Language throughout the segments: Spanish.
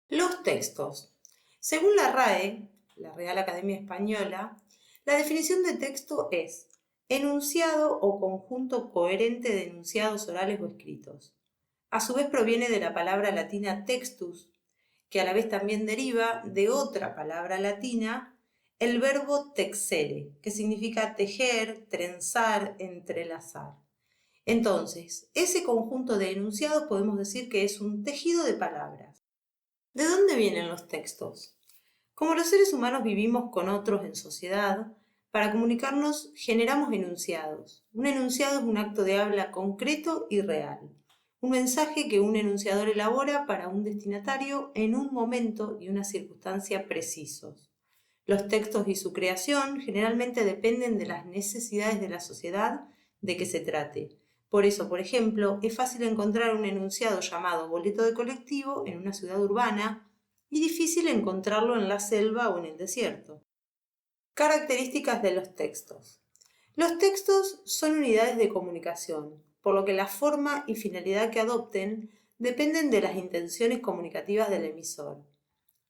Los textos. Según la RAE, la Real Academia Española, la definición de texto es enunciado o conjunto coherente de enunciados orales o escritos. A su vez proviene de la palabra latina textus, que a la vez también deriva de otra palabra latina, el verbo texere, que significa tejer, trenzar, entrelazar. Entonces, ese conjunto de enunciados podemos decir que es un tejido de palabras. ¿De dónde vienen los textos? Como los seres humanos vivimos con otros en sociedad, para comunicarnos generamos enunciados. Un enunciado es un acto de habla concreto y real. Un mensaje que un enunciador elabora para un destinatario en un momento y una circunstancia precisos. Los textos y su creación generalmente dependen de las necesidades de la sociedad de que se trate. Por eso, por ejemplo, es fácil encontrar un enunciado llamado boleto de colectivo en una ciudad urbana y difícil encontrarlo en la selva o en el desierto. Características de los textos. Los textos son unidades de comunicación, por lo que la forma y finalidad que adopten dependen de las intenciones comunicativas del emisor.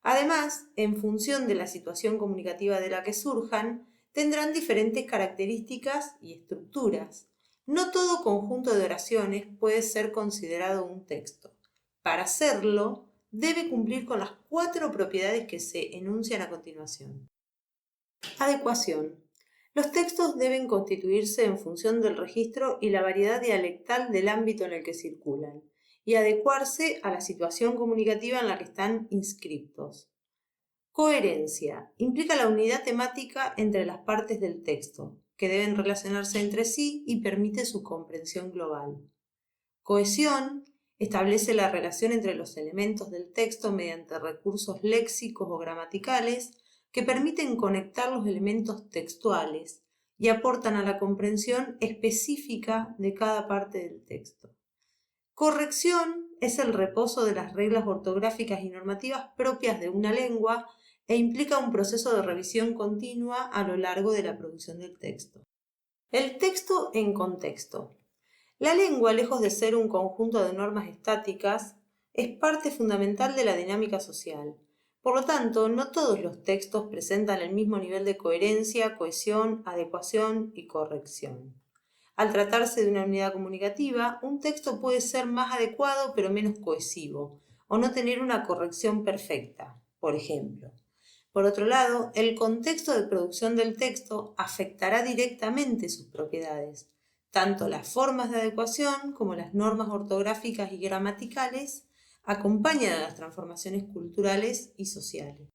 Además, en función de la situación comunicativa de la que surjan, tendrán diferentes características y estructuras. No todo conjunto de oraciones puede ser considerado un texto. Para serlo, debe cumplir con las 4 propiedades que se enuncian a continuación. Adecuación. Los textos deben constituirse en función del registro y la variedad dialectal del ámbito en el que circulan, y adecuarse a la situación comunicativa en la que están inscriptos. Coherencia. Implica la unidad temática entre las partes del texto, que deben relacionarse entre sí y permite su comprensión global. Cohesión. Establece la relación entre los elementos del texto mediante recursos léxicos o gramaticales que permiten conectar los elementos textuales y aportan a la comprensión específica de cada parte del texto. Corrección es el reposo de las reglas ortográficas y normativas propias de una lengua e implica un proceso de revisión continua a lo largo de la producción del texto. El texto en contexto. La lengua, lejos de ser un conjunto de normas estáticas, es parte fundamental de la dinámica social. Por lo tanto, no todos los textos presentan el mismo nivel de coherencia, cohesión, adecuación y corrección. Al tratarse de una unidad comunicativa, un texto puede ser más adecuado pero menos cohesivo, o no tener una corrección perfecta, por ejemplo. Por otro lado, el contexto de producción del texto afectará directamente sus propiedades. Tanto las formas de adecuación como las normas ortográficas y gramaticales acompañan a las transformaciones culturales y sociales.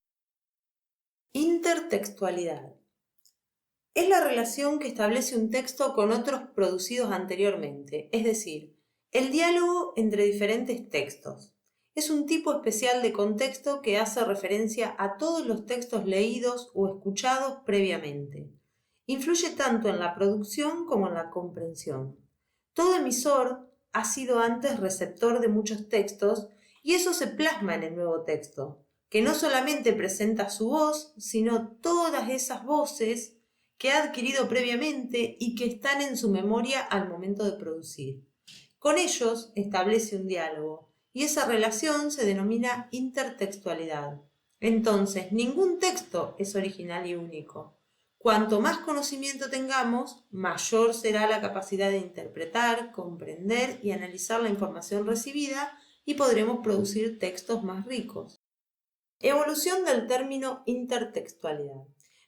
Intertextualidad. Es la relación que establece un texto con otros producidos anteriormente, es decir, el diálogo entre diferentes textos. Es un tipo especial de contexto que hace referencia a todos los textos leídos o escuchados previamente. Influye tanto en la producción como en la comprensión. Todo emisor ha sido antes receptor de muchos textos y eso se plasma en el nuevo texto, que no solamente presenta su voz, sino todas esas voces que ha adquirido previamente y que están en su memoria al momento de producir. Con ellos establece un diálogo y esa relación se denomina intertextualidad. Entonces, ningún texto es original y único. Cuanto más conocimiento tengamos, mayor será la capacidad de interpretar, comprender y analizar la información recibida y podremos producir textos más ricos. Evolución del término intertextualidad.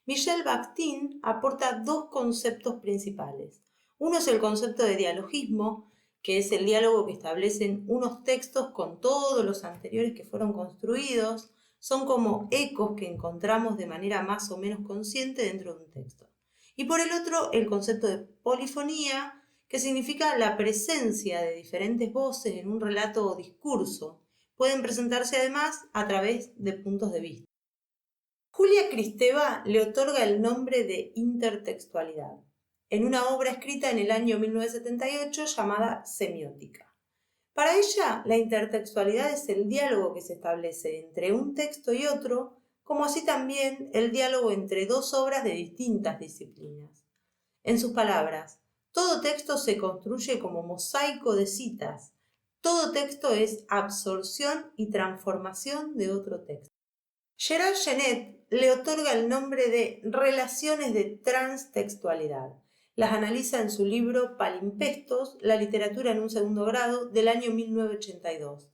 Michel Bakhtin aporta 2 conceptos principales. Uno es el concepto de dialogismo, que es el diálogo que establecen unos textos con todos los anteriores que fueron construidos. Son como ecos que encontramos de manera más o menos consciente dentro de un texto. Y por el otro, el concepto de polifonía, que significa la presencia de diferentes voces en un relato o discurso. Pueden presentarse además a través de puntos de vista. Julia Kristeva le otorga el nombre de intertextualidad en una obra escrita en el año 1978 llamada Semiótica. Para ella, la intertextualidad es el diálogo que se establece entre un texto y otro, como así también el diálogo entre 2 obras de distintas disciplinas. En sus palabras, todo texto se construye como mosaico de citas. Todo texto es absorción y transformación de otro texto. Gerard Genet le otorga el nombre de relaciones de transtextualidad. Las analiza en su libro Palimpestos, la literatura en un segundo grado, del año 1982.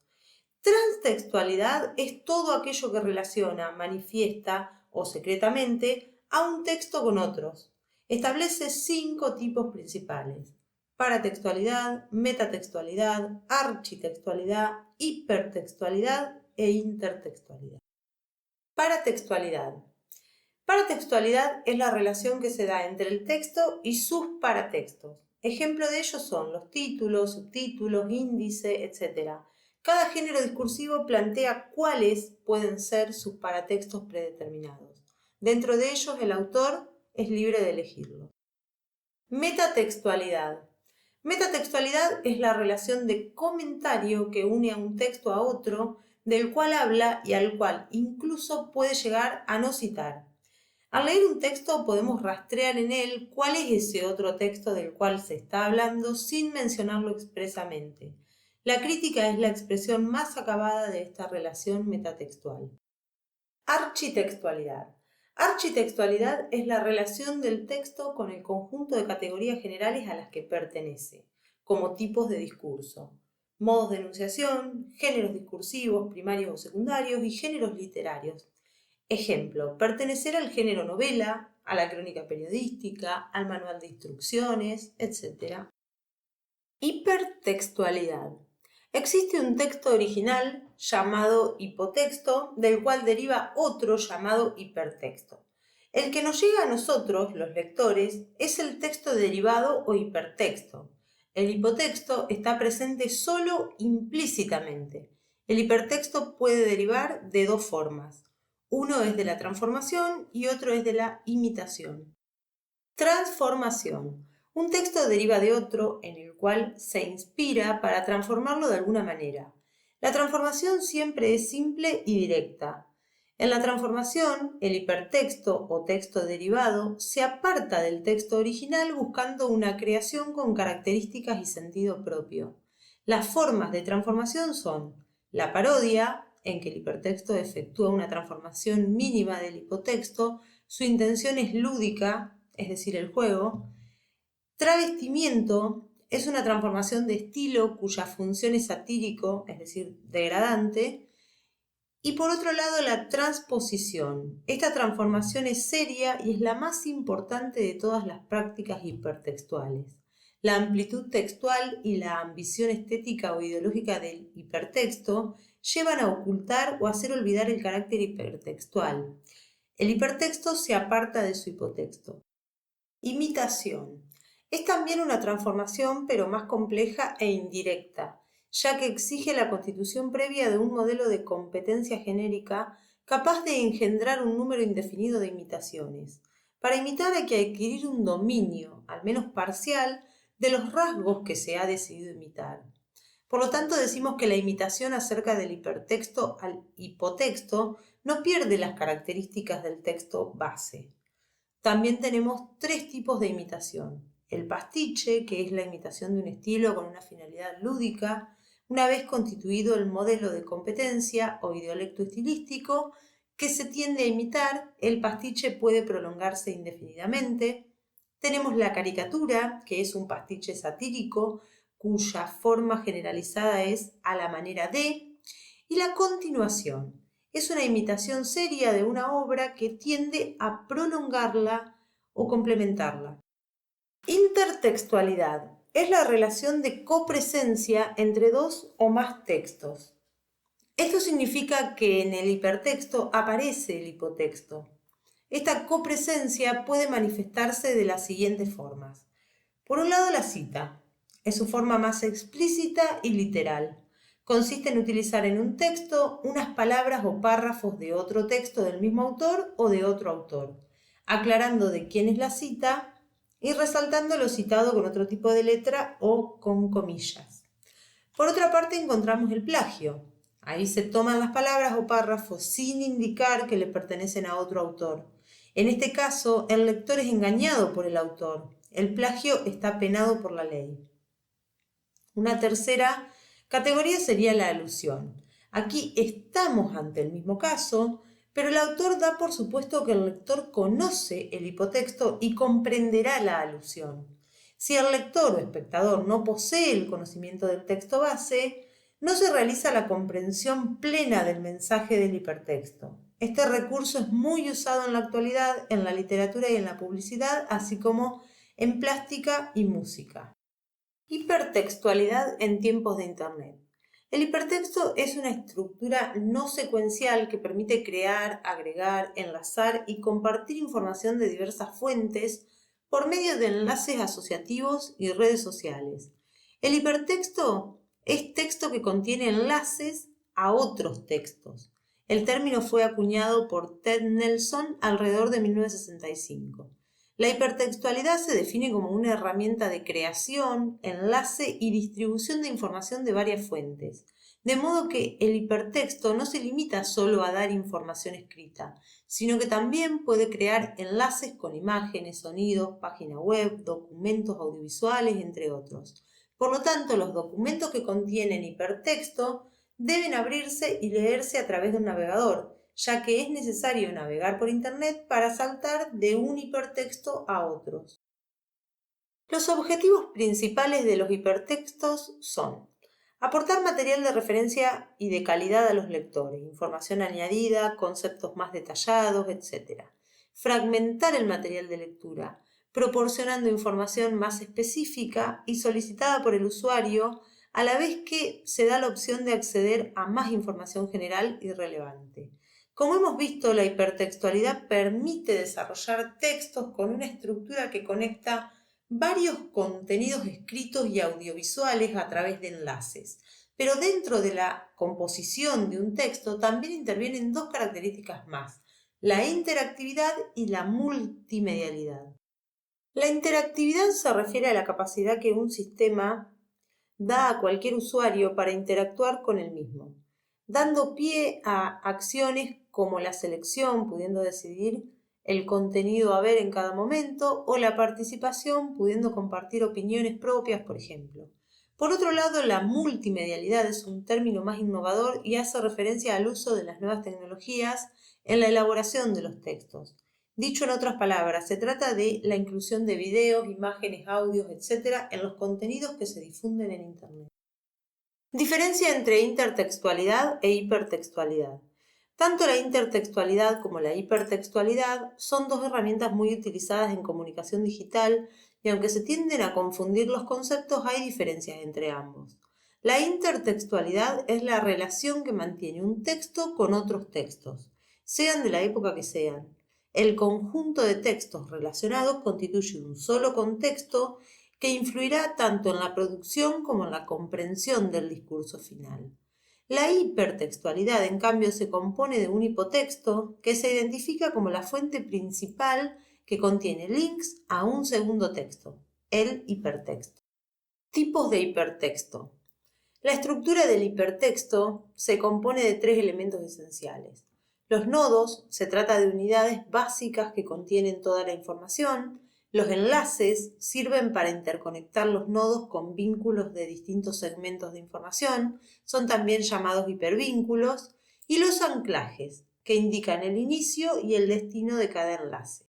Transtextualidad es todo aquello que relaciona, manifiesta o secretamente a un texto con otros. Establece 5 tipos principales: paratextualidad, metatextualidad, architextualidad, hipertextualidad e intertextualidad. Paratextualidad. Paratextualidad es la relación que se da entre el texto y sus paratextos. Ejemplo de ello son los títulos, subtítulos, índice, etc. Cada género discursivo plantea cuáles pueden ser sus paratextos predeterminados. Dentro de ellos, el autor es libre de elegirlos. Metatextualidad. Metatextualidad es la relación de comentario que une a un texto a otro, del cual habla y al cual incluso puede llegar a no citar. Al leer un texto podemos rastrear en él cuál es ese otro texto del cual se está hablando sin mencionarlo expresamente. La crítica es la expresión más acabada de esta relación metatextual. Architextualidad. Architextualidad es la relación del texto con el conjunto de categorías generales a las que pertenece, como tipos de discurso, modos de enunciación, géneros discursivos, primarios o secundarios y géneros literarios. Ejemplo, pertenecer al género novela, a la crónica periodística, al manual de instrucciones, etc. Hipertextualidad. Existe un texto original llamado hipotexto, del cual deriva otro llamado hipertexto. El que nos llega a nosotros, los lectores, es el texto derivado o hipertexto. El hipotexto está presente solo implícitamente. El hipertexto puede derivar de 2 formas. Uno es de la transformación y otro es de la imitación. Transformación. Un texto deriva de otro en el cual se inspira para transformarlo de alguna manera. La transformación siempre es simple y directa. En la transformación, el hipertexto o texto derivado se aparta del texto original buscando una creación con características y sentido propio. Las formas de transformación son la parodia, en que el hipertexto efectúa una transformación mínima del hipotexto, su intención es lúdica, es decir, el juego. Travestimiento es una transformación de estilo cuya función es satírico, es decir, degradante. Y por otro lado, la transposición. Esta transformación es seria y es la más importante de todas las prácticas hipertextuales. La amplitud textual y la ambición estética o ideológica del hipertexto llevan a ocultar o hacer olvidar el carácter hipertextual. El hipertexto se aparta de su hipotexto. Imitación. Es también una transformación, pero más compleja e indirecta, ya que exige la constitución previa de un modelo de competencia genérica capaz de engendrar un número indefinido de imitaciones. Para imitar hay que adquirir un dominio, al menos parcial, de los rasgos que se ha decidido imitar. Por lo tanto, decimos que la imitación acerca del hipertexto al hipotexto no pierde las características del texto base. También tenemos 3 tipos de imitación. El pastiche, que es la imitación de un estilo con una finalidad lúdica. Una vez constituido el modelo de competencia o idiolecto estilístico que se tiende a imitar, el pastiche puede prolongarse indefinidamente. Tenemos la caricatura, que es un pastiche satírico, cuya forma generalizada es a la manera de. Y la continuación. Es una imitación seria de una obra que tiende a prolongarla o complementarla. Intertextualidad es la relación de copresencia entre 2 o más textos. Esto significa que en el hipertexto aparece el hipotexto. Esta copresencia puede manifestarse de las siguientes formas. Por un lado, la cita. Es su forma más explícita y literal. Consiste en utilizar en un texto unas palabras o párrafos de otro texto del mismo autor o de otro autor, aclarando de quién es la cita y resaltando lo citado con otro tipo de letra o con comillas. Por otra parte, encontramos el plagio. Ahí se toman las palabras o párrafos sin indicar que le pertenecen a otro autor. En este caso, el lector es engañado por el autor. El plagio está penado por la ley. Una tercera Categoría sería la alusión. Aquí estamos ante el mismo caso, pero el autor da por supuesto que el lector conoce el hipotexto y comprenderá la alusión. Si el lector o espectador no posee el conocimiento del texto base, no se realiza la comprensión plena del mensaje del hipertexto. Este recurso es muy usado en la actualidad en la literatura y en la publicidad, así como en plástica y música. Hipertextualidad en tiempos de Internet. El hipertexto es una estructura no secuencial que permite crear, agregar, enlazar y compartir información de diversas fuentes por medio de enlaces asociativos y redes sociales. El hipertexto es texto que contiene enlaces a otros textos. El término fue acuñado por Ted Nelson alrededor de 1965. La hipertextualidad se define como una herramienta de creación, enlace y distribución de información de varias fuentes, de modo que el hipertexto no se limita solo a dar información escrita, sino que también puede crear enlaces con imágenes, sonidos, página web, documentos audiovisuales, entre otros. Por lo tanto, los documentos que contienen hipertexto deben abrirse y leerse a través de un navegador, ya que es necesario navegar por Internet para saltar de un hipertexto a otros. Los objetivos principales de los hipertextos son aportar material de referencia y de calidad a los lectores, información añadida, conceptos más detallados, etc. Fragmentar el material de lectura, proporcionando información más específica y solicitada por el usuario, a la vez que se da la opción de acceder a más información general y relevante. Como hemos visto, la hipertextualidad permite desarrollar textos con una estructura que conecta varios contenidos escritos y audiovisuales a través de enlaces. Pero dentro de la composición de un texto también intervienen dos características más, la interactividad y la multimedialidad. La interactividad se refiere a la capacidad que un sistema da a cualquier usuario para interactuar con el mismo, dando pie a acciones como la selección, pudiendo decidir el contenido a ver en cada momento, o la participación, pudiendo compartir opiniones propias, por ejemplo. Por otro lado, la multimedialidad es un término más innovador y hace referencia al uso de las nuevas tecnologías en la elaboración de los textos. Dicho en otras palabras, se trata de la inclusión de videos, imágenes, audios, etc. en los contenidos que se difunden en Internet. Diferencia entre intertextualidad e hipertextualidad. Tanto la intertextualidad como la hipertextualidad son dos herramientas muy utilizadas en comunicación digital y aunque se tienden a confundir los conceptos, hay diferencias entre ambos. La intertextualidad es la relación que mantiene un texto con otros textos, sean de la época que sean. El conjunto de textos relacionados constituye un solo contexto que influirá tanto en la producción como en la comprensión del discurso final. La hipertextualidad, en cambio, se compone de un hipotexto que se identifica como la fuente principal que contiene links a un segundo texto, el hipertexto. Tipos de hipertexto. La estructura del hipertexto se compone de tres elementos esenciales. Los nodos, se trata de unidades básicas que contienen toda la información. Los enlaces sirven para interconectar los nodos con vínculos de distintos segmentos de información, son también llamados hipervínculos, y los anclajes, que indican el inicio y el destino de cada enlace.